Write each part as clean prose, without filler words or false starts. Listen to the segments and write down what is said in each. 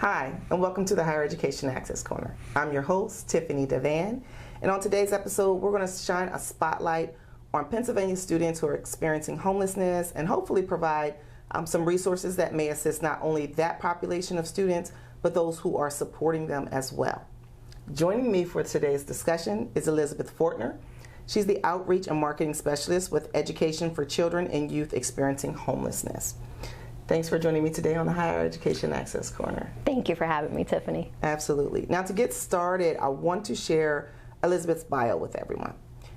Hi, and welcome to the Higher Education Access Corner. I'm your host, Tiffany Devan, and on today's episode, we're going to shine a spotlight on Pennsylvania students who are experiencing homelessness and hopefully provide some resources that may assist not only that population of students, but those who are supporting them as well. Joining me for today's discussion is Elizabeth Fortner. She's the Outreach and Marketing Specialist with Education for Children and Youth Experiencing Homelessness. Thanks for joining me today on the Higher Education Access Corner. Thank you for having me, Tiffany. Absolutely. Now, to get started, I want to share Elizabeth's bio with everyone.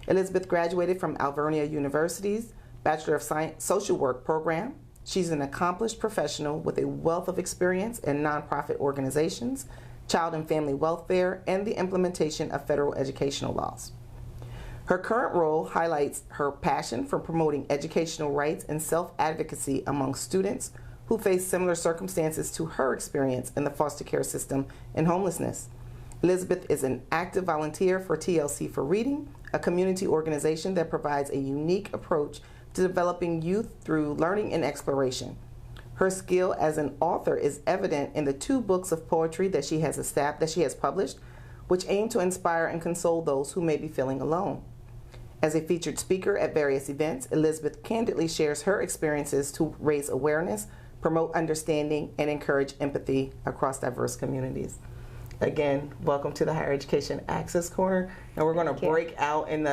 Elizabeth graduated from Alvernia University's Bachelor of Science Social Work program. She's an accomplished professional with a wealth of experience in nonprofit organizations, child and family welfare, and the implementation of federal educational laws. Her current role highlights her passion for promoting educational rights and self-advocacy among students who face similar circumstances to her experience in the foster care system and homelessness. Elizabeth is an active volunteer for TLC for Reading, a community organization that provides a unique approach to developing youth through learning and exploration. Her skill as an author is evident in the 2 books of poetry that she has published, which aim to inspire and console those who may be feeling alone. As a featured speaker at various events, Elizabeth candidly shares her experiences to raise awareness, promote understanding, and encourage empathy across diverse communities. Again, welcome to the Higher Education Access Corner, and we're going to break out in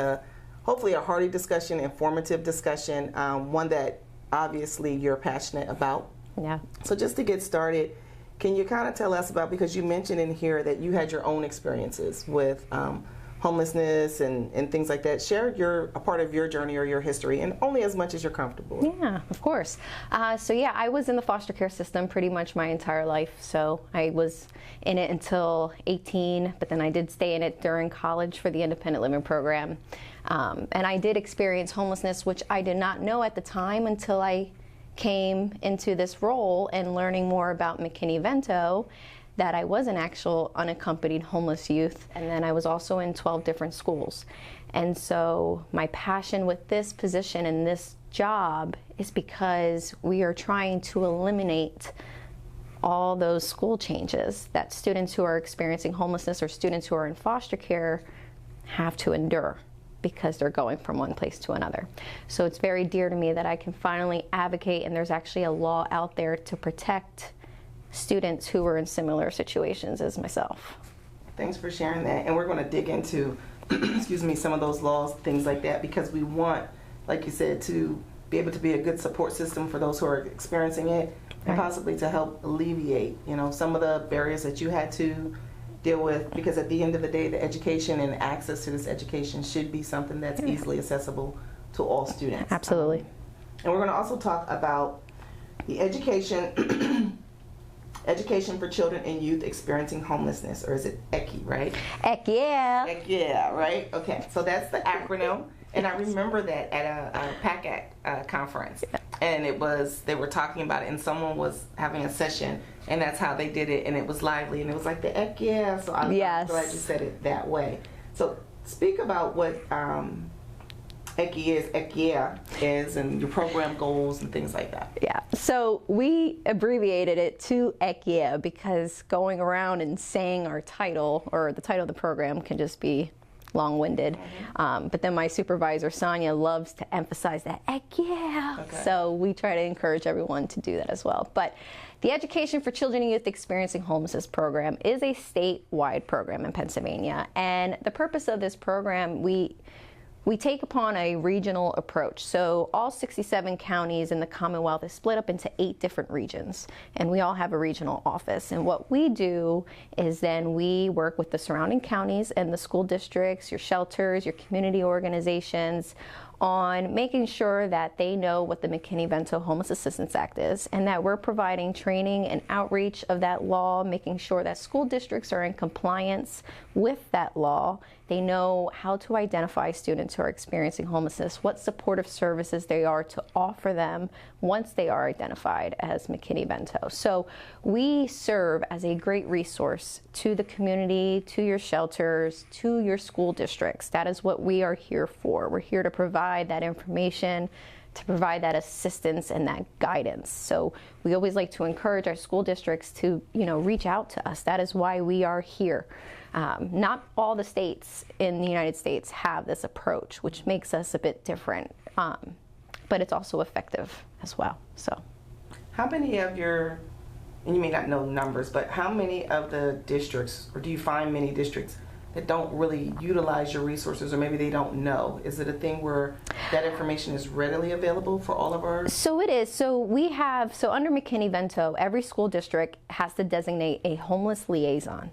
hopefully a hearty discussion, informative discussion, one that obviously you're passionate about. Yeah. So just to get started, can you kind of tell us about, because you mentioned in here that you had your own experiences with homelessness and things like that. Share a part of your journey or your history, and only as much as you're comfortable. Yeah, of course. I was in the foster care system pretty much my entire life. So I was in it until 18, but then I did stay in it during college for the independent living program. And I did experience homelessness, which I did not know at the time until I came into this role and learning more about McKinney-Vento, that I was an actual unaccompanied homeless youth, and then I was also in 12 different schools. And so my passion with this position and this job is because we are trying to eliminate all those school changes that students who are experiencing homelessness or students who are in foster care have to endure because they're going from one place to another. So it's very dear to me that I can finally advocate, and there's actually a law out there to protect students who were in similar situations as myself. Thanks for sharing that. And we're going to dig into, some of those laws, things like that, because we want, like you said, to be able to be a good support system for those who are experiencing it, and possibly to help alleviate, some of the barriers that you had to deal with, because at the end of the day, the education and access to this education should be something that's easily accessible to all students. Absolutely. And we're going to also talk about the Education for Children and Youth Experiencing Homelessness, or is it ECHY, right? Yeah. Yeah, right? Okay, so that's the acronym. And I remember that at a PACAC conference. And they were talking about it, and someone was having a session, and that's how they did it, and it was lively, and it was like the ECHY, so I'm glad you said it that way. So speak about what ECHY is, and your program goals and things like that. Yeah, so we abbreviated it to ECHY because going around and saying our title or the title of the program can just be long-winded. But then my supervisor, Sonia, loves to emphasize that ECHY. Okay. So we try to encourage everyone to do that as well. But the Education for Children and Youth Experiencing Homelessness program is a statewide program in Pennsylvania. And the purpose of this program, we take upon a regional approach. So all 67 counties in the Commonwealth is split up into 8 different regions, and we all have a regional office. And what we do is then we work with the surrounding counties and the school districts, your shelters, your community organizations, on making sure that they know what the McKinney-Vento Homeless Assistance Act is, and that we're providing training and outreach of that law, making sure that school districts are in compliance with that law. They know how to identify students who are experiencing homelessness, what supportive services they are to offer them once they are identified as McKinney-Vento. So we serve as a great resource to the community, to your shelters, to your school districts. That is what we are here for. We're here to provide provide that information, to provide that assistance and that guidance. So we always like to encourage our school districts to, reach out to us. That is why we are here. Not all the states in the United States have this approach, which makes us a bit different, but it's also effective as well. So, how many of your, and you may not know numbers, but how many of the districts, or do you find many districts that don't really utilize your resources, or maybe they don't know? Is it a thing where that information is readily available for all of our? So it is. So under McKinney-Vento, every school district has to designate a homeless liaison.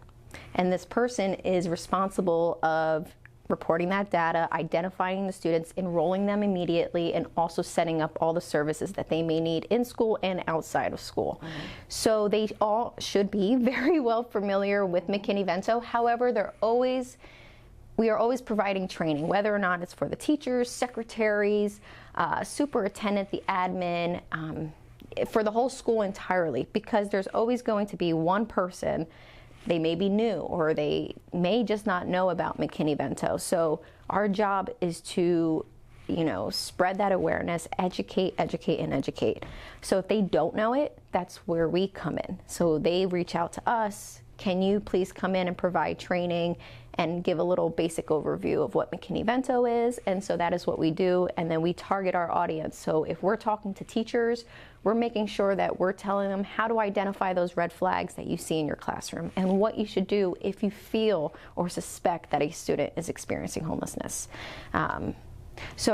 And this person is responsible of reporting that data, identifying the students, enrolling them immediately, and also setting up all the services that they may need in school and outside of school. Mm-hmm. So they all should be very well familiar with McKinney-Vento. However, we are always providing training, whether or not it's for the teachers, secretaries, superintendent, the admin, for the whole school entirely, because there's always going to be one person. They may be new, or they may just not know about McKinney-Vento. So our job is to, spread that awareness, educate, and educate. So if they don't know it, that's where we come in. So they reach out to us. Can you please come in and provide training and give a little basic overview of what McKinney-Vento is? And so that is what we do. And then we target our audience. So if we're talking to teachers, we're making sure that we're telling them how to identify those red flags that you see in your classroom and what you should do if you feel or suspect that a student is experiencing homelessness. So,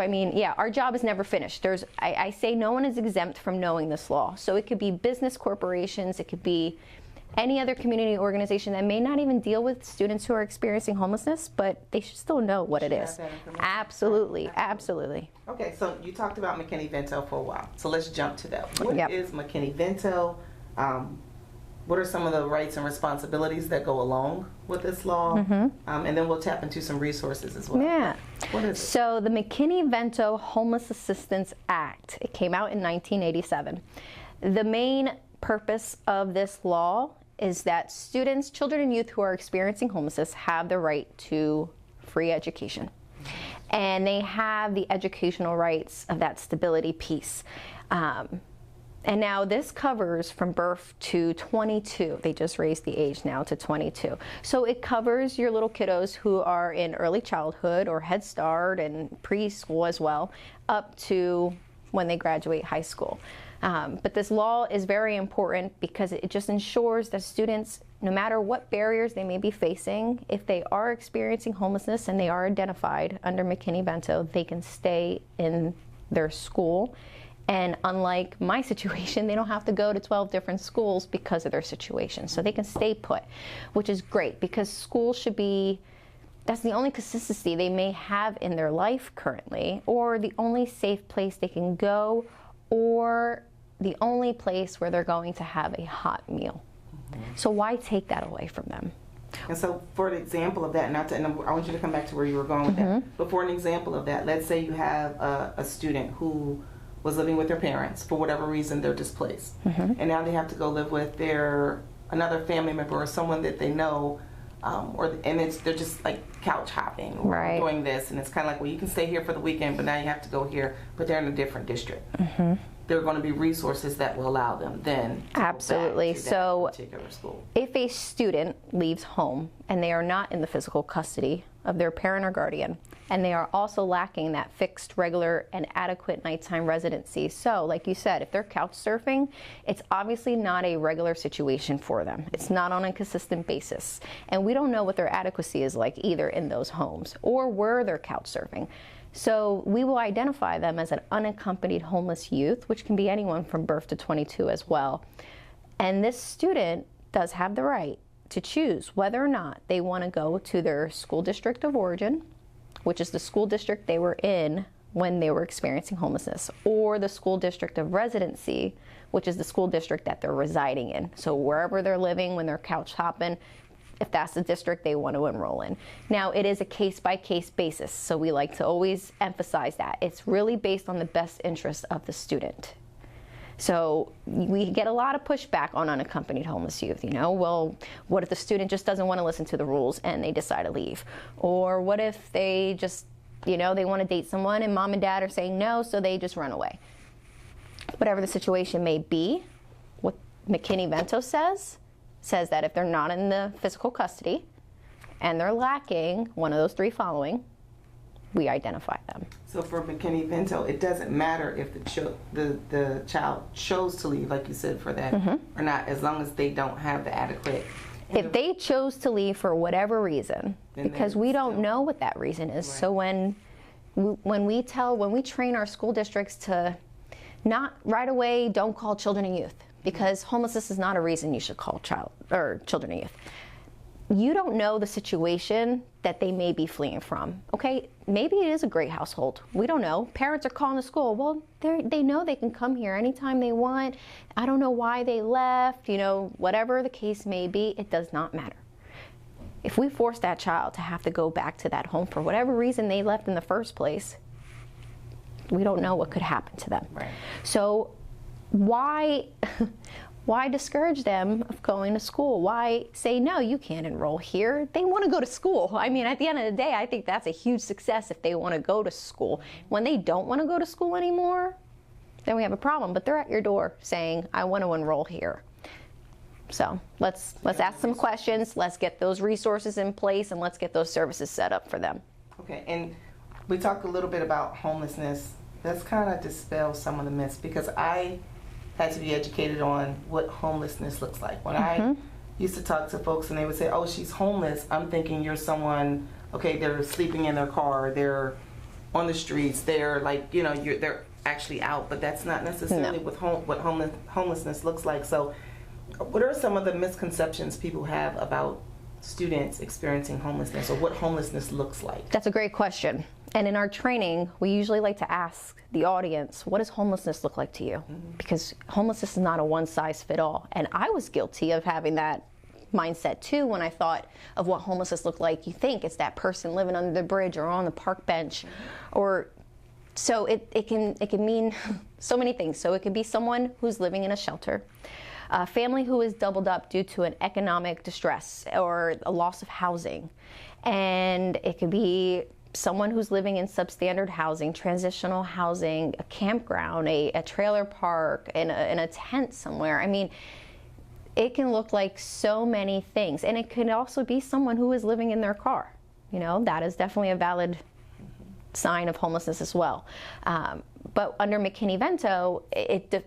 our job is never finished. I say no one is exempt from knowing this law. So it could be business corporations, it could be any other community organization that may not even deal with students who are experiencing homelessness, but they should still know what it is. Absolutely. Okay, so you talked about McKinney-Vento for a while, so let's jump to that. What is McKinney-Vento? What are some of the rights and responsibilities that go along with this law? Mm-hmm. And then we'll tap into some resources as well. Yeah. What is it? So the McKinney-Vento Homeless Assistance Act, it came out in 1987. The main purpose of this law is that students, children and youth who are experiencing homelessness have the right to free education. And they have the educational rights of that stability piece. And now this covers from birth to 22. They just raised the age now to 22. So it covers your little kiddos who are in early childhood or Head Start and preschool as well, up to when they graduate high school. But this law is very important because it just ensures that students, no matter what barriers they may be facing, if they are experiencing homelessness and they are identified under McKinney-Vento, they can stay in their school. And unlike my situation, they don't have to go to 12 different schools because of their situation. So they can stay put, which is great because school should be, that's the only consistency they may have in their life currently, or the only safe place they can go, or the only place where they're going to have a hot meal. Mm-hmm. So why take that away from them? And so for an example of that, and I want you to come back to where you were going with that, but for an example of that, let's say you have a student who was living with their parents. For whatever reason, they're displaced. Mm-hmm. And now they have to go live with another family member or someone that they know, they're just like couch hopping or doing this. And it's kind of like, well, you can stay here for the weekend, but now you have to go here, but they're in a different district. Mm-hmm. There are going to be resources that will allow them then to absolutely go back to so that particular school. If a student leaves home and they are not in the physical custody of their parent or guardian, and they are also lacking that fixed, regular, and adequate nighttime residency. So, like you said, if they're couch surfing, it's obviously not a regular situation for them. It's not on a consistent basis. And we don't know what their adequacy is like either in those homes or where they're couch surfing. So we will identify them as an unaccompanied homeless youth, which can be anyone from birth to 22 as well. And this student does have the right to choose whether or not they want to go to their school district of origin, which is the school district they were in when they were experiencing homelessness, or the school district of residency, which is the school district that they're residing in. So wherever they're living when they're couch hopping, if that's the district they want to enroll in. Now, it is a case-by-case basis, so we like to always emphasize that. It's really based on the best interest of the student. So we get a lot of pushback on unaccompanied homeless youth, well, what if the student just doesn't want to listen to the rules and they decide to leave? Or what if they just You know, they want to date someone and mom and dad are saying no, so they just run away. Whatever the situation may be, what McKinney-Vento says that if they're not in the physical custody and they're lacking one of those three following, we identify them. So for McKinney-Vento, it doesn't matter if the child chose to leave, like you said, for that or not, as long as they don't have the adequate. If they chose to leave for whatever reason, because we don't know what that reason is. Right. So when we train our school districts to not right away, don't call children and youth, because homelessness is not a reason you should call children and youth. You don't know the situation that they may be fleeing from. Okay, maybe it is a great household. We don't know. Parents are calling the school. Well, they know they can come here anytime they want. I don't know why they left. You know, whatever the case may be, it does not matter. If we force that child to have to go back to that home for whatever reason they left in the first place, we don't know what could happen to them. Right. So why discourage them of going to school? Why say, no, you can't enroll here? They want to go to school. I mean, at the end of the day, I think that's a huge success if they want to go to school. When they don't want to go to school anymore, then we have a problem. But they're at your door saying, I want to enroll here. So let's ask some questions. Let's get those resources in place, and let's get those services set up for them. Okay, and we talked a little bit about homelessness. Let's kind of dispel some of the myths, because I had to be educated on what homelessness looks like. When I used to talk to folks and they would say, oh, she's homeless, I'm thinking you're someone, okay, they're sleeping in their car, they're on the streets, they're like, you know, they're actually out, but that's not necessarily what homelessness looks like. So what are some of the misconceptions people have about students experiencing homelessness, or what homelessness looks like? That's a great question. And in our training, we usually like to ask the audience, what does homelessness look like to you? Because homelessness is not a one-size-fits-all. And I was guilty of having that mindset too when I thought of what homelessness looked like. You think it's that person living under the bridge or on the park bench, or so it can mean so many things. So it could be someone who's living in a shelter, a family who is doubled up due to an economic distress or a loss of housing, and it could be someone who's living in substandard housing, transitional housing, a campground, a trailer park, in a tent somewhere. I mean, it can look like so many things. And it can also be someone who is living in their car. You know, that is definitely a valid sign of homelessness as well. But under McKinney-Vento, it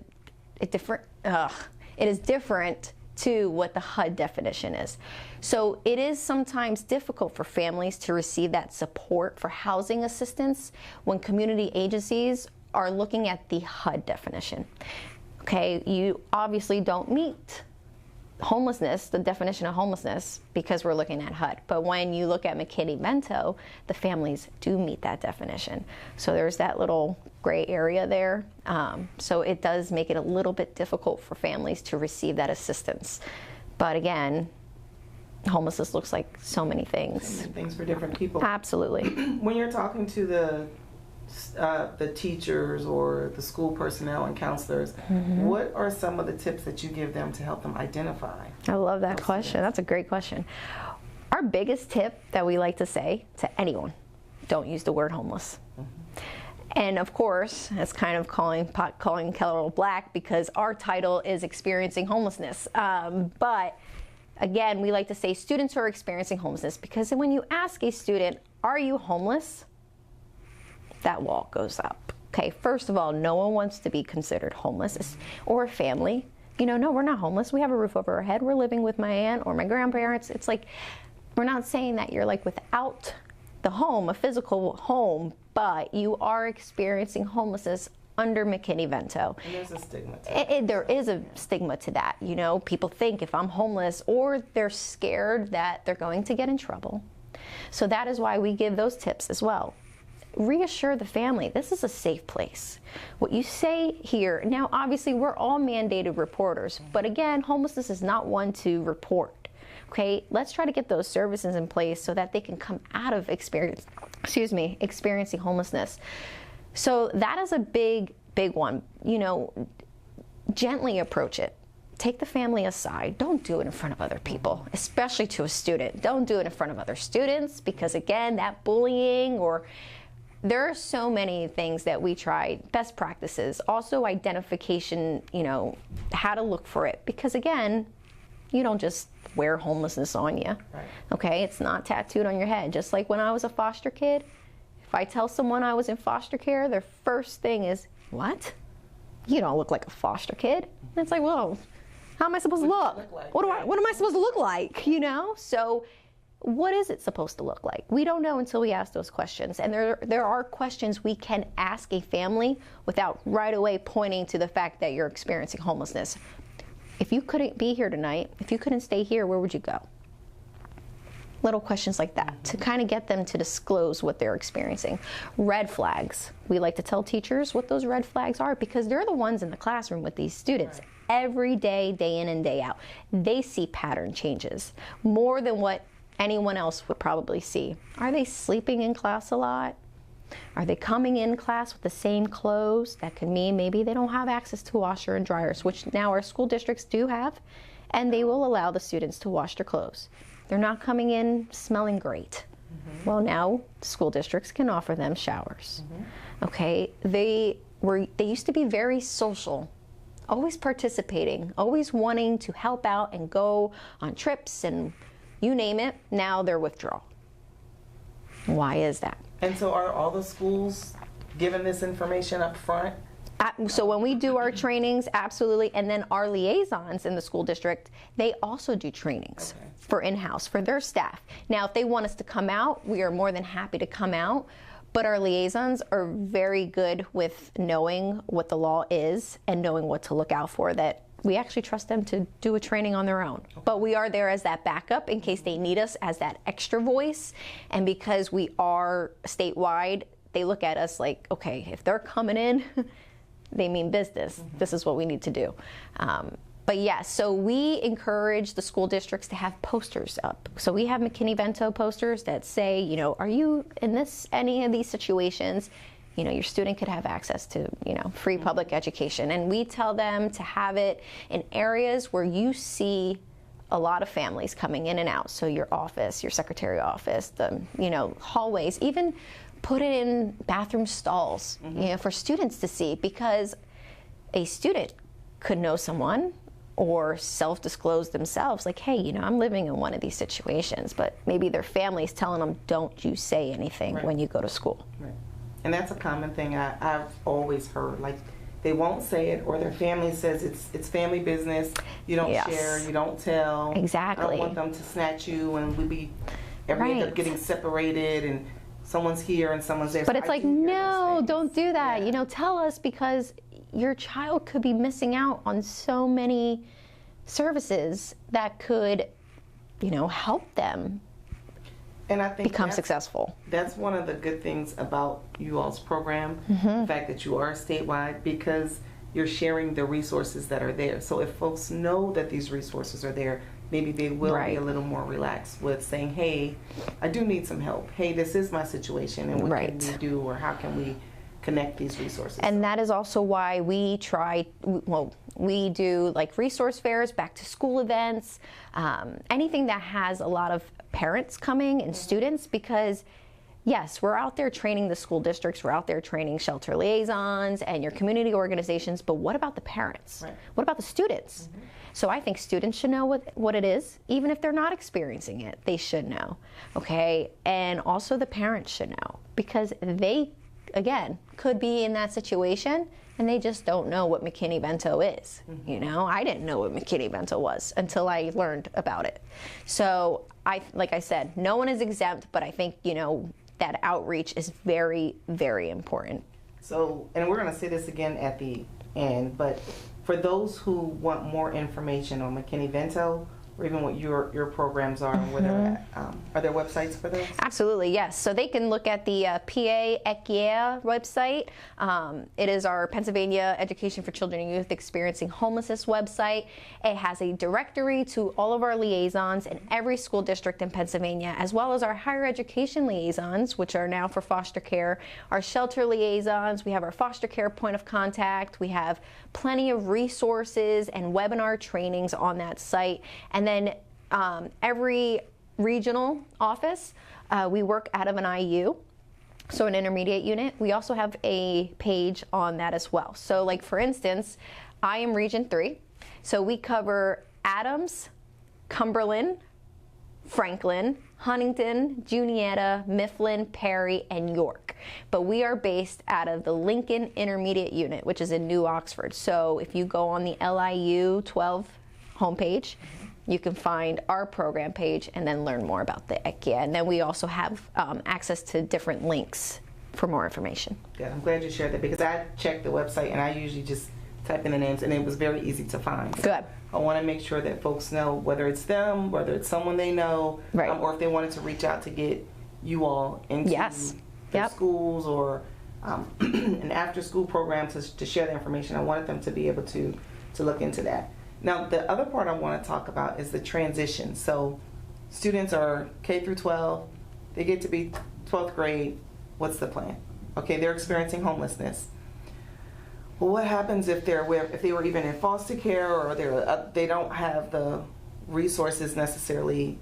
is different to what the HUD definition is. So it is sometimes difficult for families to receive that support for housing assistance when community agencies are looking at the HUD definition. Okay, you obviously don't meet homelessness, the definition of homelessness, because we're looking at HUD. But when you look at McKinney-Vento, the families do meet that definition. So there's that little gray area there. So it does make it a little bit difficult for families to receive that assistance. But again, homelessness looks like so many things. So many things for different people. Absolutely. When you're talking to the teachers or the school personnel and counselors, what are some of the tips that you give them to help them identify? I love that question. That's a great question. Our biggest tip that we like to say to anyone, don't use the word homeless. And of course, it's kind of calling kettle black, because our title is experiencing homelessness. But again, we like to say students who are experiencing homelessness, because when you ask a student, are you homeless? That wall goes up. Okay, first of all, no one wants to be considered homeless, or a family. You know, no, we're not homeless. We have a roof over our head. We're living with my aunt or my grandparents. It's like, we're not saying that you're like without the home, a physical home, but you are experiencing homelessness under McKinney-Vento. And there's a stigma to that. There is a stigma to that. You know, people think if I'm homeless, or they're scared that they're going to get in trouble. So that is why we give those tips as well. Reassure the family, this is a safe place. What you say here, now obviously we're all mandated reporters, but again, homelessness is not one to report. Okay, let's try to get those services in place so that they can come out of experiencing homelessness. So that is a big one. You know, gently approach it. Take the family aside. Don't do it in front of other people, especially to a student. Don't do it in front of other students, because again, that bullying or there are so many things that we tried, best practices, also identification, how to look for it. Because again, you don't just wear homelessness on you, right. Okay? It's not tattooed on your head. Just like when I was a foster kid, if I tell someone I was in foster care, their first thing is, what? You don't look like a foster kid. And it's like, well, how am I supposed to look? Like? What am I supposed to look like, So what is it supposed to look like? We don't know until we ask those questions. And there are questions we can ask a family without right away pointing to the fact that you're experiencing homelessness. If you couldn't be here tonight, if you couldn't stay here, where would you go? Little questions like that to kind of get them to disclose what they're experiencing. Red flags. We like to tell teachers what those red flags are because they're the ones in the classroom with these students every day, day in and day out. They see pattern changes more than what anyone else would probably see. Are they sleeping in class a lot? Are they coming in class with the same clothes? That could mean maybe they don't have access to washer and dryers, which now our school districts do have, and they will allow the students to wash their clothes. They're not coming in smelling great. Well, now school districts can offer them showers. Okay, they used to be very social, always participating, always wanting to help out and go on trips and you name it. Now they're withdrawal. Why is that? And so are all the schools given this information up front? So when we do our trainings, absolutely, and then our liaisons in the school district, they also do trainings for in-house, for their staff. Now, if they want us to come out, we are more than happy to come out, but our liaisons are very good with knowing what the law is and knowing what to look out for, that we actually trust them to do a training on their own. But we are there as that backup in case they need us as that extra voice, and because we are statewide, they look at us like, okay, if they're coming in, they mean business. This is what we need to do. But yes, so we encourage the school districts to have posters up. So we have McKinney-Vento posters that say, are you in any of these situations? Your student could have access to, free public education. And we tell them to have it in areas where you see a lot of families coming in and out. So your office, your secretary office, the, hallways, even put it in bathroom stalls, for students to see, because a student could know someone or self-disclose themselves, like, hey, I'm living in one of these situations, but maybe their family's telling them, don't you say anything when you go to school. Right. And that's a common thing I've always heard, like, they won't say it, or their family says it's family business, you don't share, you don't tell. Exactly. I don't want them to snatch you, and we end up getting separated, and someone's here and someone's there. But so it's like, no, don't do that. Tell us, because your child could be missing out on so many services that could, help them and I think become successful. That's one of the good things about you all's program, the fact that you are statewide, because you're sharing the resources that are there. So if folks know that these resources are there, maybe they will be a little more relaxed with saying, hey, I do need some help. Hey, this is my situation, and what can we do, or how can we connect these resources? And that is also why we do like resource fairs, back to school events, anything that has a lot of parents coming and students, because yes, we're out there training the school districts, we're out there training shelter liaisons and your community organizations, but what about the parents? What about the students? So I think students should know what it is, even if they're not experiencing it, they should know, okay? And also the parents should know, because they, again, could be in that situation and they just don't know what McKinney-Vento is. I didn't know what McKinney-Vento was until I learned about it. So like I said, no one is exempt, but I think, that outreach is very, very important. So, and we're going to say this again at the end, but for those who want more information on McKinney-Vento, or even what your programs are, and where they're at, are there websites for those? Absolutely, yes. So they can look at the PA website. It is our Pennsylvania Education for Children and Youth Experiencing Homelessness website. It has a directory to all of our liaisons in every school district in Pennsylvania, as well as our higher education liaisons, which are now for foster care, our shelter liaisons. We have our foster care point of contact. We have plenty of resources and webinar trainings on that site. And then every regional office, we work out of an IU. So an intermediate unit, we also have a page on that as well. So like for instance, I am Region 3, so we cover Adams, Cumberland, Franklin, Huntington, Juniata, Mifflin, Perry, and York. But we are based out of the Lincoln Intermediate Unit, which is in New Oxford. So if you go on the LIU 12 homepage, you can find our program page and then learn more about the ECIA. And then we also have access to different links for more information. Good. I'm glad you shared that, because I checked the website and I usually just type in the names and it was very easy to find. Good. I want to make sure that folks know whether it's them, whether it's someone they know, right. Or if they wanted to reach out to get you all into yes. their Yep. schools or an after-school program to share the information. I wanted them to be able to look into that. Now, the other part I want to talk about is the transition. So students are K through 12. They get to be 12th grade. What's the plan? Okay, they're experiencing homelessness. Well, what happens if they were even in foster care, or they don't have the resources necessarily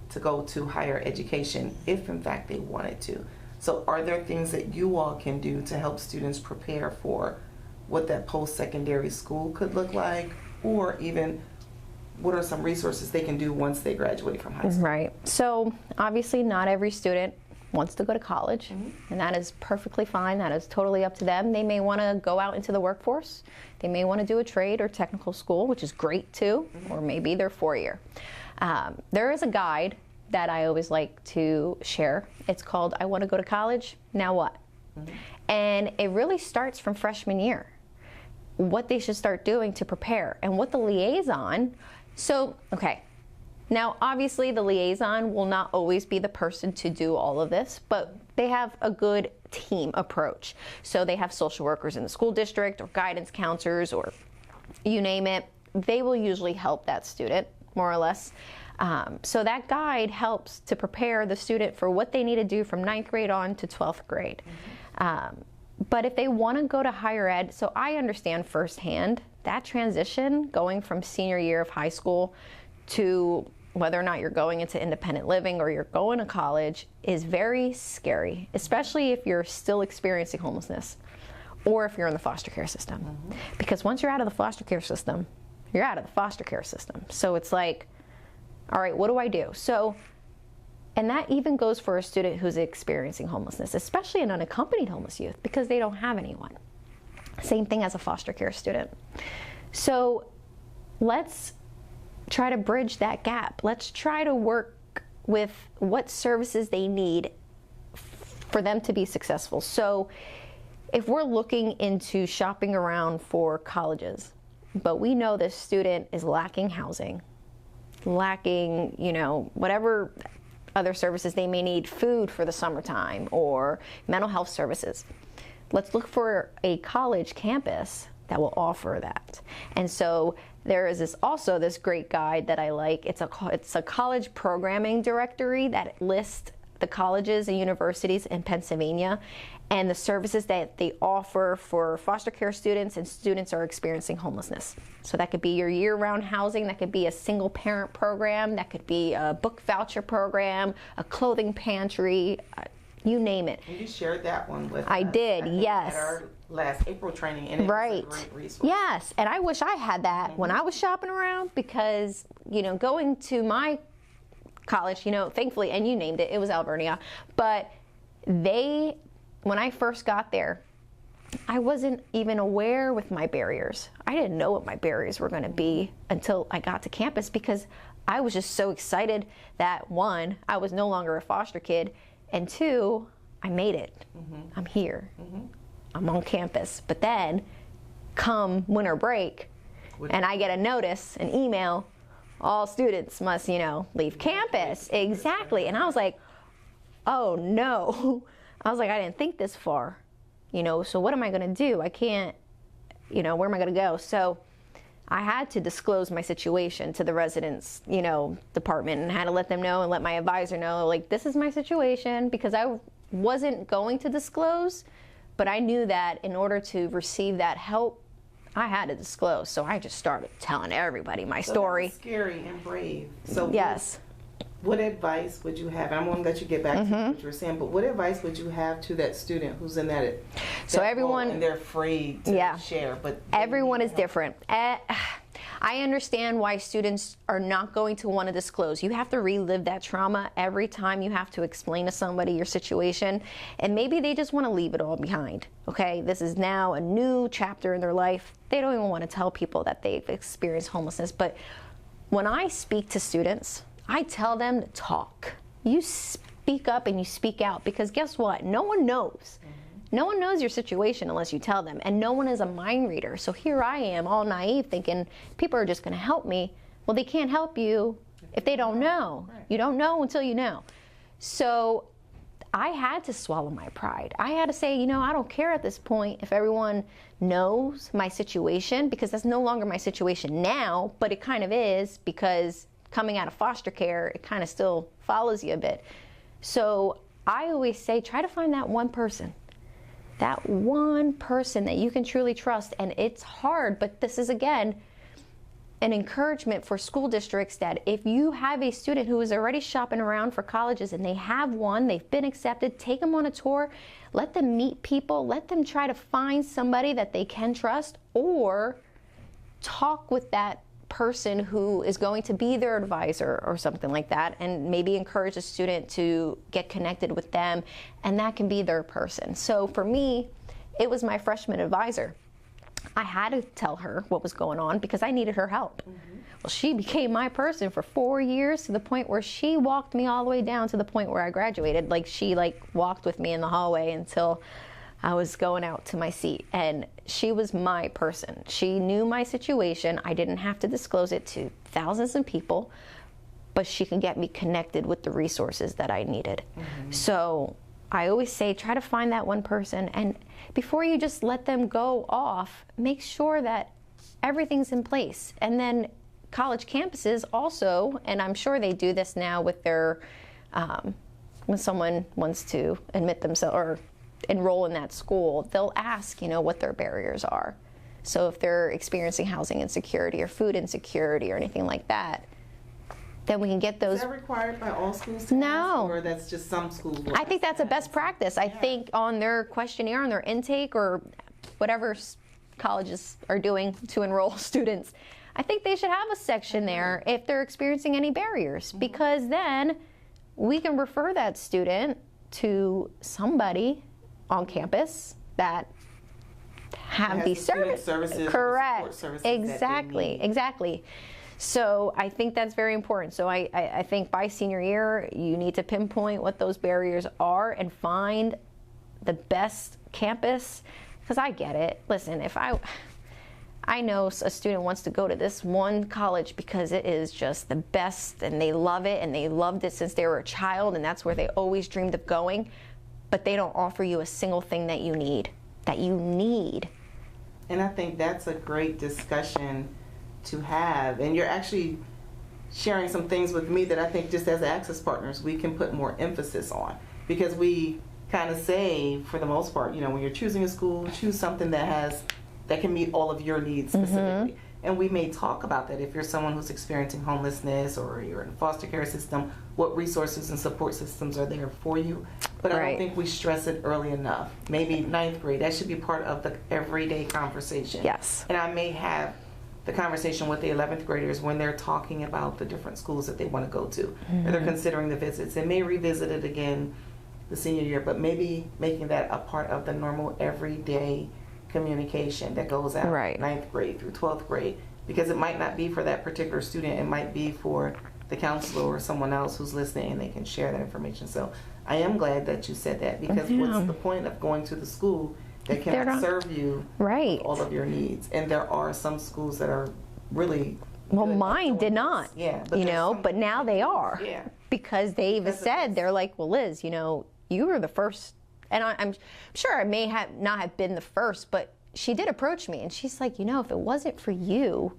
to go to higher education, if in fact they wanted to? So are there things that you all can do to help students prepare for what that post-secondary school could look like, or even what are some resources they can do once they graduate from high school? Right. So obviously not every student wants to go to college, and that is perfectly fine. That is totally up to them. They may want to go out into the workforce. They may want to do a trade or technical school, which is great too, or maybe their 4-year. There is a guide that I always like to share. It's called I Want to Go to College, Now What? And it really starts from freshman year, what they should start doing to prepare, and what the liaison. So, okay. Now, obviously, the liaison will not always be the person to do all of this, but they have a good team approach. So they have social workers in the school district, or guidance counselors, or you name it. They will usually help that student, more or less. So that guide helps to prepare the student for what they need to do from 9th grade on to 12th grade. But if they want to go to higher ed, so I understand firsthand that transition going from senior year of high school to whether or not you're going into independent living or you're going to college is very scary, especially if you're still experiencing homelessness or if you're in the foster care system. Because once you're out of the foster care system, you're out of the foster care system. So it's like, all right, what do I do? So, and that even goes for a student who's experiencing homelessness, especially an unaccompanied homeless youth, because they don't have anyone. Same thing as a foster care student. So let's try to bridge that gap. Let's try to work with what services they need for them to be successful. So if we're looking into shopping around for colleges, but we know this student is lacking housing, lacking, whatever other services they may need, food for the summertime or mental health services, let's look for a college campus that will offer that. And so there is also this great guide that I like. It's a college programming directory that lists the colleges and universities in Pennsylvania and the services that they offer for foster care students and students who are experiencing homelessness. So that could be your year-round housing, that could be a single parent program, that could be a book voucher program, a clothing pantry, you name it. And you shared that one with I us, did, yes. At our last April training, and it was a great resource. Yes, and I wish I had that when I was shopping around, because, going to my college, thankfully, and you named it, it was Alvernia, but when I first got there, I wasn't even aware with my barriers. I didn't know what my barriers were going to be until I got to campus, because I was just so excited that, one, I was no longer a foster kid, and two, I made it. I'm here. I'm on campus. But then, come winter break, and I get a notice, an email, all students must, leave campus. Exactly. And I was like, oh no. I was like, I didn't think this far. So what am I going to do? I can't, where am I going to go? So I had to disclose my situation to the residence, department, and had to let them know and let my advisor know, like, this is my situation, because I wasn't going to disclose, but I knew that in order to receive that help, I had to disclose. So I just started telling everybody my story. That's scary and brave. So yes. What advice would you have? I'm going to let you get back to what you were saying, but what advice would you have to that student who's in that so everyone, and they're afraid to share? But everyone is different. I understand why students are not going to want to disclose. You have to relive that trauma every time you have to explain to somebody your situation, and maybe they just want to leave it all behind. Okay, this is now a new chapter in their life. They don't even want to tell people that they've experienced homelessness. But when I speak to students, I tell them to talk. You speak up and you speak out, because guess what? No one knows. No one knows your situation unless you tell them, and no one is a mind reader. So here I am, all naive, thinking people are just going to help me. Well, they can't help you if they don't know. You don't know until you know. So I had to swallow my pride. I had to say, you know, I don't care at this point if everyone knows my situation, because that's no longer my situation now, but it kind of is, because coming out of foster care, it kind of still follows you a bit. So I always say, try to find that one person that you can truly trust. And it's hard, but this is, again, an encouragement for school districts that if you have a student who is already shopping around for colleges and they have one, they've been accepted, take them on a tour, let them meet people, let them try to find somebody that they can trust, or talk with that person who is going to be their advisor or something like that, and maybe encourage a student to get connected with them, and that can be their person. So for me, it was my freshman advisor. I had to tell her what was going on because I needed her help. Well, she became my person for 4 years, to the point where she walked me all the way down to the point where I graduated. Like, she walked with me in the hallway until I was going out to my seat, and she was my person. She knew my situation. I didn't have to disclose it to thousands of people, but she could get me connected with the resources that I needed. So I always say, try to find that one person, and before you just let them go off, make sure that everything's in place. And then college campuses also, and I'm sure they do this now with their, when someone wants to admit themselves or enroll in that school, they'll ask, you know, what their barriers are. So if they're experiencing housing insecurity or food insecurity or anything like that, then we can get those. Is that required by all schools to No. ask, or that's just some schools? I think that's a best practice. I think on their questionnaire, on their intake, or whatever colleges are doing to enroll students, I think they should have a section there if they're experiencing any barriers, because then we can refer that student to somebody on campus that have these services. Correct. Services Exactly. So I think that's very important. So I think by senior year, you need to pinpoint what those barriers are and find the best campus, because I get it. Listen, if I know a student wants to go to this one college because it is just the best and they love it and they loved it since they were a child and that's where they always dreamed of going, but they don't offer you a single thing that you need. And I think that's a great discussion to have. And you're actually sharing some things with me that I think just as Access Partners we can put more emphasis on, because we kind of say, for the most part, you know, when you're choosing a school, choose something that can meet all of your needs specifically. And we may talk about that if you're someone who's experiencing homelessness or you're in a foster care system, what resources and support systems are there for you. But I don't think we stress it early enough. Maybe 9th grade, that should be part of the everyday conversation. Yes. And I may have the conversation with the 11th graders when they're talking about the different schools that they want to go to, or they're considering the visits. They may revisit it again the senior year, but maybe making that a part of the normal everyday communication that goes out 9th grade through 12th grade, because it might not be for that particular student. It might be for the counselor or someone else who's listening, and they can share that information. So I am glad that you said that, because what's the point of going to the school that cannot serve you with all of your needs? And there are some schools that are really mine did not. But now they are. Because they even said, they're like, well, Liz, you know, you were the first. And I'm sure I may not have been the first, but she did approach me, and she's like, you know, if it wasn't for you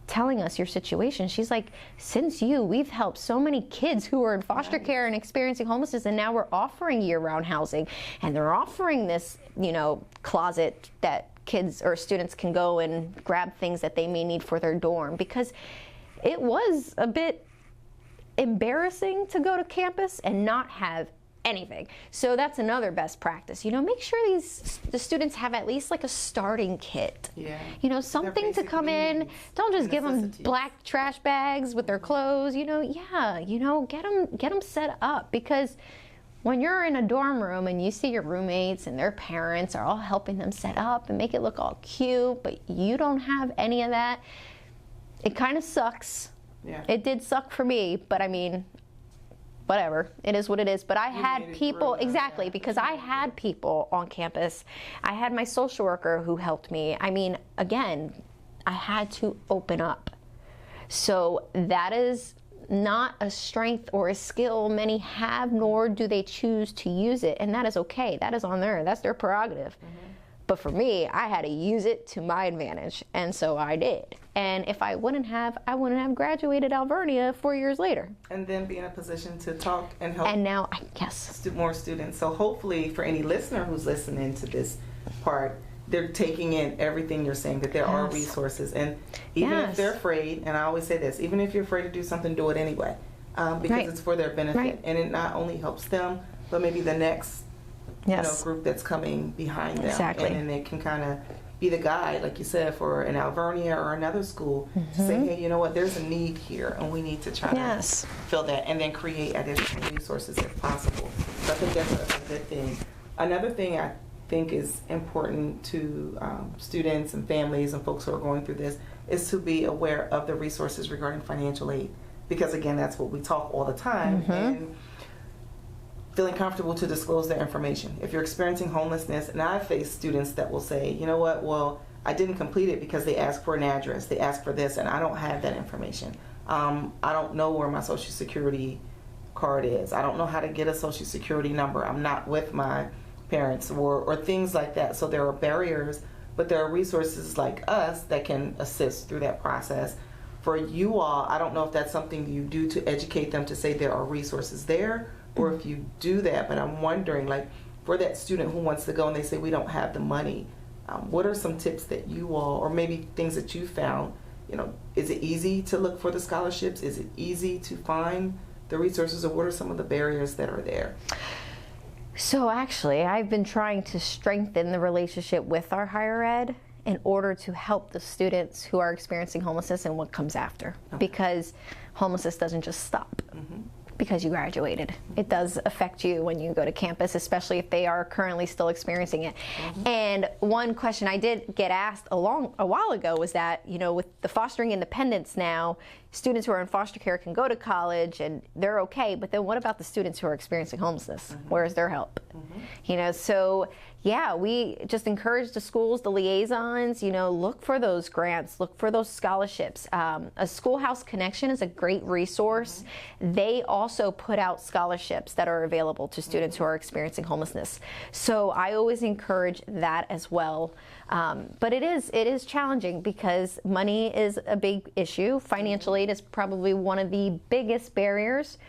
telling us your situation, she's like, since we've helped so many kids who are in foster care and experiencing homelessness, and now we're offering year-round housing, and they're offering this, you know, closet that kids or students can go and grab things that they may need for their dorm, because it was a bit embarrassing to go to campus and not have anything. So that's another best practice. Make sure the students have at least like a starting kit. Yeah. Something to come in. Don't just give them black trash bags with their clothes. Get them set up, because when you're in a dorm room and you see your roommates and their parents are all helping them set up and make it look all cute, but you don't have any of that, it kind of sucks. Yeah. It did suck for me, but I mean, whatever, it is what it is. But I had people, exactly, because I had people on campus. I had my social worker who helped me. I mean, again, I had to open up. So that is not a strength or a skill many have, nor do they choose to use it. And that is okay. That is on that's their prerogative. But for me, I had to use it to my advantage, and so I did. And if I wouldn't have graduated Alvernia 4 years later. And then be in a position to talk and help. And now, more students. So hopefully, for any listener who's listening to this part, they're taking in everything you're saying, that there are resources. And even if they're afraid, and I always say this, even if you're afraid to do something, do it anyway, because it's for their benefit, and it not only helps them, but maybe the next group that's coming behind them. Exactly. And then they can kind of be the guide, like you said, for an Alvernia or another school, to say, hey, you know what, there's a need here, and we need to try to fill that, and then create additional resources if possible. So I think that's a good thing. Another thing I think is important to students and families and folks who are going through this is to be aware of the resources regarding financial aid, because again, that's what we talk all the time, and feeling comfortable to disclose their information. If you're experiencing homelessness, and I've faced students that will say, you know what, well, I didn't complete it because they asked for an address, they asked for this, and I don't have that information. I don't know where my Social Security card is. I don't know how to get a Social Security number. I'm not with my parents, or things like that. So there are barriers, but there are resources like us that can assist through that process. For you all, I don't know if that's something you do to educate them to say there are resources there, or if you do that, but I'm wondering, like, for that student who wants to go and they say we don't have the money, what are some tips that you all, or maybe things that you found, is it easy to look for the scholarships? Is it easy to find the resources, or what are some of the barriers that are there? So actually, I've been trying to strengthen the relationship with our higher ed in order to help the students who are experiencing homelessness and what comes after, because homelessness doesn't just stop. Because you graduated. It does affect you when you go to campus, especially if they are currently still experiencing it. And one question I did get asked a while ago was that, with the fostering independence now, students who are in foster care can go to college and they're okay, but then what about the students who are experiencing homelessness? Where is their help? So yeah, we just encourage the schools, the liaisons, look for those grants, look for those scholarships. A Schoolhouse Connection is a great resource. They also put out scholarships that are available to students who are experiencing homelessness. So I always encourage that as well. But it is challenging because money is a big issue. Financial aid is probably one of the biggest barriers,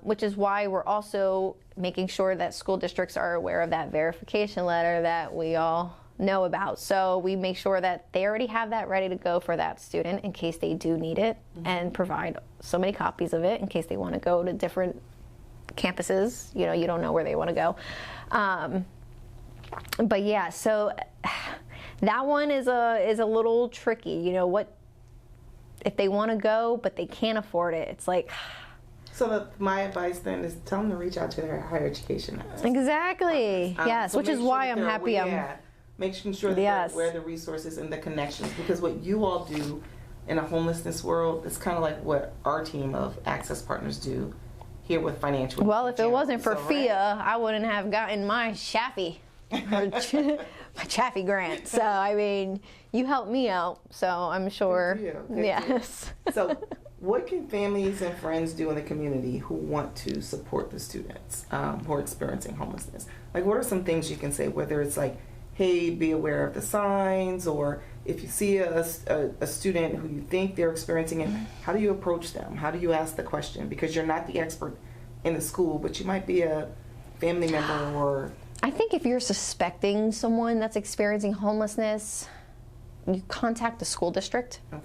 which is why we're also making sure that school districts are aware of that verification letter that we all know about. So we make sure that they already have that ready to go for that student in case they do need it, and provide so many copies of it in case they want to go to different campuses. You don't know where they want to go. But yeah, so that one is a little tricky. What if they want to go but they can't afford it? It's like. So my advice then is tell them to reach out to their higher education. Exactly. Yes, so which is why I'm happy. Making sure that they're aware of the resources and the connections, because what you all do in a homelessness world is kind of like what our team of Access Partners do here with financial. Well, if it wasn't for FIA, I wouldn't have gotten my Chaffee. My Chaffee grant. So I mean, you helped me out, so I'm sure. Yes. So what can families and friends do in the community who want to support the students who are experiencing homelessness? Like, what are some things you can say, whether it's like, hey, be aware of the signs, or if you see a student who you think they're experiencing it, how do you approach them? How do you ask the question? Because you're not the expert in the school, but you might be a family member or... I think if you're suspecting someone that's experiencing homelessness, you contact the school district. Okay.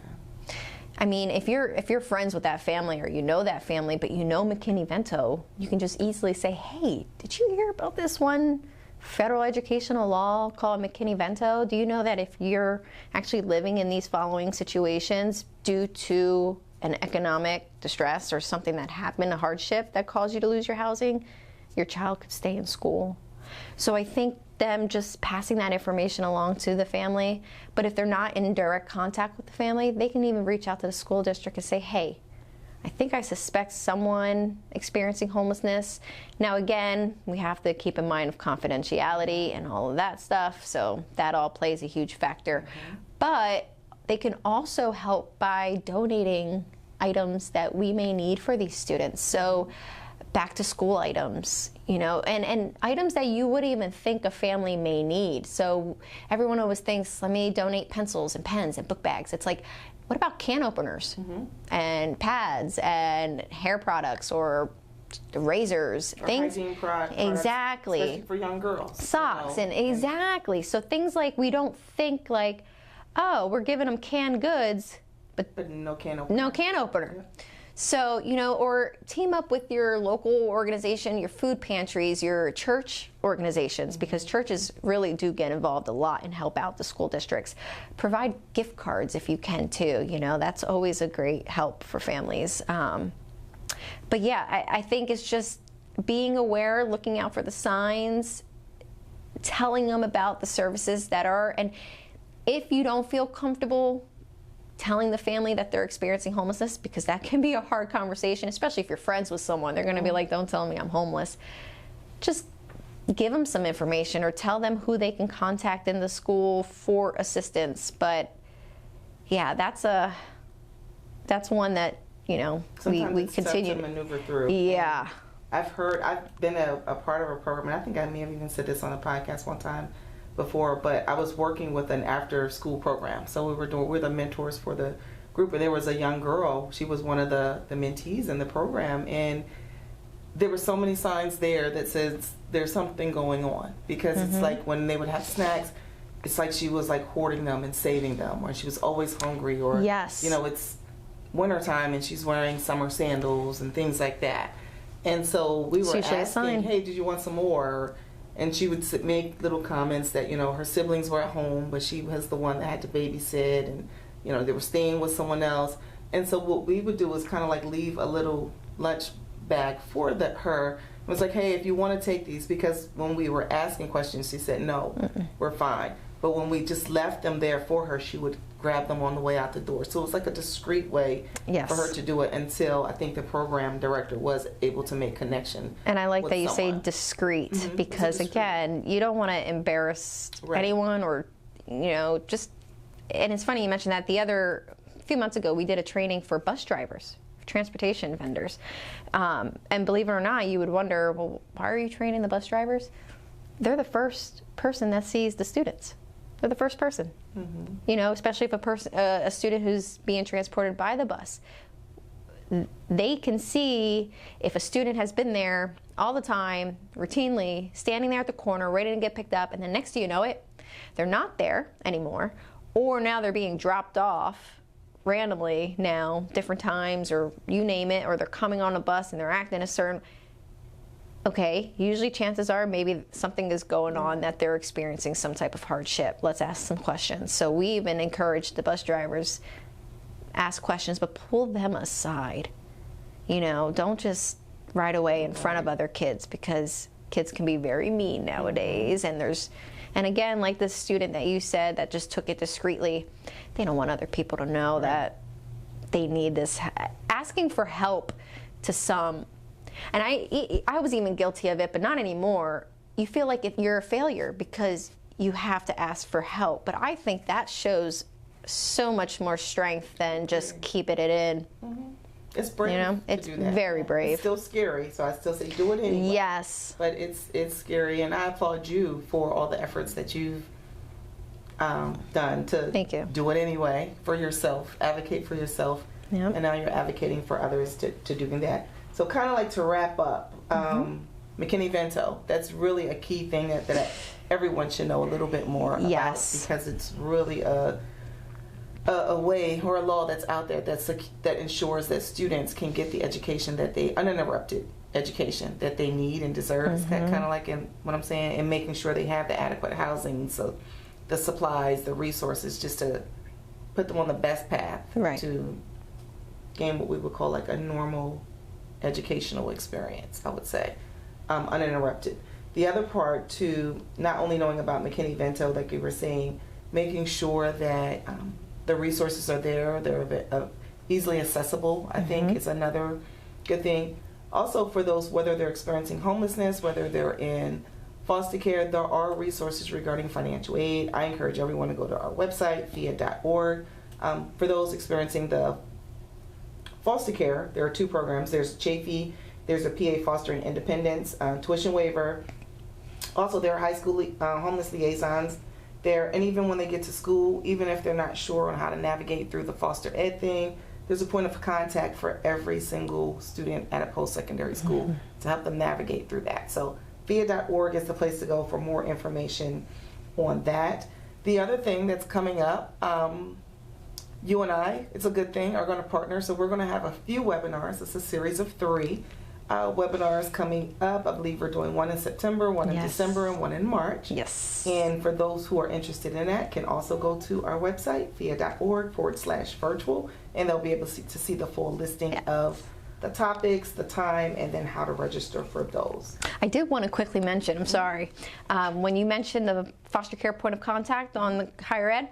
I mean, if you're friends with that family or you know that family, but you know McKinney-Vento, you can just easily say, hey, did you hear about this one federal educational law called McKinney-Vento? Do you know that if you're actually living in these following situations due to an economic distress or something that happened, a hardship that caused you to lose your housing, your child could stay in school? So I think them just passing that information along to the family, but if they're not in direct contact with the family, they can even reach out to the school district and say, hey, I think I suspect someone experiencing homelessness. Now again, we have to keep in mind of confidentiality and all of that stuff, so that all plays a huge factor. But they can also help by donating items that we may need for these students. So back to school items, you know, and items that you wouldn't even think a family may need. So everyone always thinks, let me donate pencils and pens and book bags. It's like, what about can openers and pads and hair products or razors, or things, hygiene products, exactly, especially for young girls, socks, and exactly. So things like, we don't think like, oh, we're giving them canned goods, but no can opener. No can opener. Yeah. So, you know, or team up with your local organization, your food pantries, your church organizations, because churches really do get involved a lot and help out the school districts. Provide gift cards if you can too, you know, that's always a great help for families. But yeah, I think it's just being aware, looking out for the signs, telling them about the services that are, and if you don't feel comfortable telling the family that they're experiencing homelessness, because that can be a hard conversation, especially if you're friends with someone. They're going to be like, don't tell me I'm homeless. Just give them some information or tell them who they can contact in the school for assistance. But yeah, that's one that, you know, we continue to maneuver through. Yeah. And I've been a part of a program, and I think I may have even said this on a podcast one time before, but I was working with an after school program. So we're the mentors for the group, and there was a young girl. She was one of the mentees in the program, and there were so many signs there that says there's something going on, because it's like when they would have snacks, it's like she was like hoarding them and saving them, or she was always hungry, or yes, you know, it's wintertime and she's wearing summer sandals and things like that. And so we were asking, hey, did you want some more? And she would make little comments that, you know, her siblings were at home, but she was the one that had to babysit, and, you know, they were staying with someone else. And so what we would do was kind of like leave a little lunch bag for her. It was like, hey, if you want to take these, because when we were asking questions, she said, no, we're fine. But when we just left them there for her, she would grab them on the way out the door. So it was like a discreet way for her to do it, until I think the program director was able to make connection. And I like that you say discreet, because again, you don't want to embarrass anyone, or, you know, just, and it's funny you mentioned that. A few months ago, we did a training for bus drivers, transportation vendors. And believe it or not, you would wonder, well, why are you training the bus drivers? They're the first person that sees the students. They're the first person, you know, especially if a student who's being transported by the bus. They can see if a student has been there all the time, routinely, standing there at the corner, ready to get picked up, and then next to you know it, they're not there anymore, or now they're being dropped off randomly now, different times, or you name it, or they're coming on a bus and they're acting a certain. Okay, usually chances are maybe something is going on, that they're experiencing some type of hardship. Let's ask some questions. So we even encourage the bus drivers, ask questions, but pull them aside. You know, don't just ride away in front of other kids, because kids can be very mean nowadays. And again, like this student that you said that just took it discreetly, they don't want other people to know that they need this. Asking for help to some. And I was even guilty of it, but not anymore. You feel like if you're a failure because you have to ask for help. But I think that shows so much more strength than just keeping it in. It's brave. You know, it's very brave. It's still scary, so I still say do it anyway. Yes. But it's scary, and I applaud you for all the efforts that you've done to Thank you. Do it anyway for yourself, advocate for yourself, and now you're advocating for others to doing that. So kind of like to wrap up, McKinney-Vento, that's really a key thing that everyone should know a little bit more about, because it's really a a way or a law that's out there that ensures that students can get the education that uninterrupted education that they need and deserve. That kind of like in what I'm saying, and making sure they have the adequate housing, so the supplies, the resources, just to put them on the best path to gain what we would call like a normal educational experience, I would say, uninterrupted. The other part to not only knowing about McKinney-Vento, like you were saying, making sure that the resources are there, they're easily accessible, I think is another good thing. Also for those, whether they're experiencing homelessness, whether they're in foster care, there are resources regarding financial aid. I encourage everyone to go to our website, FIA.org. For those experiencing the foster care, there are two programs. There's CHAFE, there's a PA Fostering Independence, tuition waiver. Also, there are high school homeless liaisons there, and even when they get to school, even if they're not sure on how to navigate through the foster ed thing, there's a point of contact for every single student at a post-secondary school to help them navigate through that. So FIA.org is the place to go for more information on that. The other thing that's coming up, you and I, it's a good thing, are going to partner. So we're going to have a few webinars. It's a series of 3 webinars coming up. I believe we're doing one in September, one in December, and one in March. Yes. And for those who are interested in that, can also go to our website, FIA.org/virtual, and they'll be able to see the full listing of the topics, the time, and then how to register for those. I did want to quickly mention, I'm sorry, when you mentioned the foster care point of contact on the higher ed,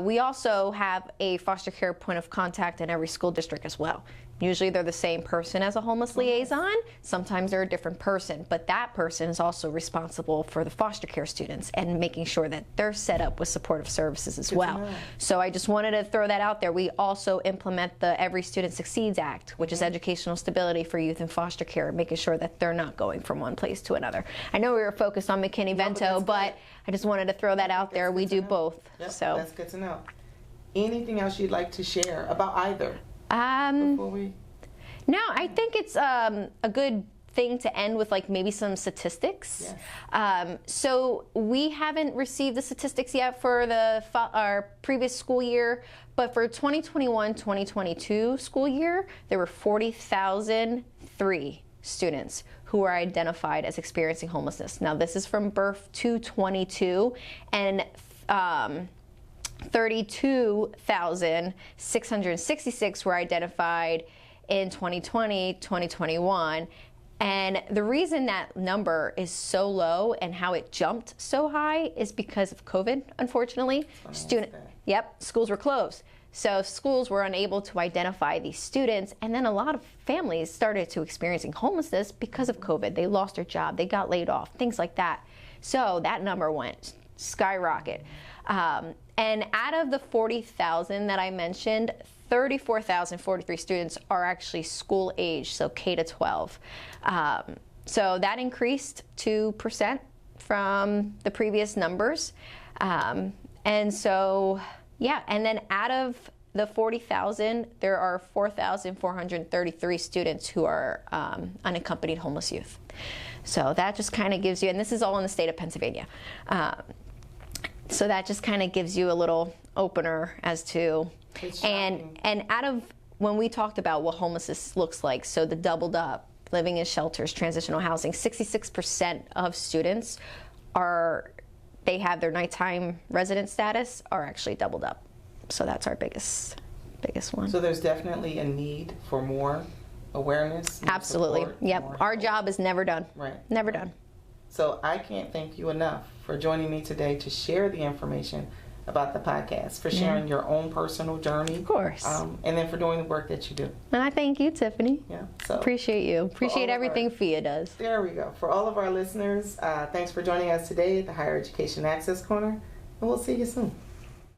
we also have a foster care point of contact in every school district as well. Usually they're the same person as a homeless liaison. Sometimes they're a different person, but that person is also responsible for the foster care students and making sure that they're set up with supportive services as well. So I just wanted to throw that out there. We also implement the Every Student Succeeds Act, which is educational stability for youth in foster care, making sure that they're not going from one place to another. I know we were focused on McKinney-Vento, but I just wanted to throw that out there. We do both. So that's good to know. Anything else you'd like to share about either? Before we... No, I think it's a good thing to end with, like, maybe some statistics. So we haven't received the statistics yet for our previous school year, but for 2021-2022 school year, there were 40,003 students who were identified as experiencing homelessness. Now, this is from birth to 22, and 32,666 were identified in 2020, 2021. And the reason that number is so low and how it jumped so high is because of COVID, unfortunately. Schools were closed. So schools were unable to identify these students, and then a lot of families started to experiencing homelessness because of COVID. They lost their job, they got laid off, things like that. So that number went skyrocket. And out of the 40,000 that I mentioned, 34,043 students are actually school age, so K to 12. So that increased 2% from the previous numbers. And so, and then out of the 40,000, there are 4,433 students who are unaccompanied homeless youth. So that just kind of gives you, and this is all in the state of Pennsylvania. So that just kind of gives you a little opener as to, and out of, when we talked about what homelessness looks like, so the doubled up, living in shelters, transitional housing, 66% of students they have their nighttime resident status are actually doubled up. So that's our biggest one. So there's definitely a need for more awareness. Absolutely. Support, yep. Our job is never done. Right. Never done. So I can't thank you enough for joining me today to share the information about the podcast, for sharing your own personal journey. Of course. And then for doing the work that you do. And I thank you, Tiffany. Yeah. So appreciate you. Appreciate everything FIA does. There we go. For all of our listeners, thanks for joining us today at the Higher Education Access Corner, and we'll see you soon.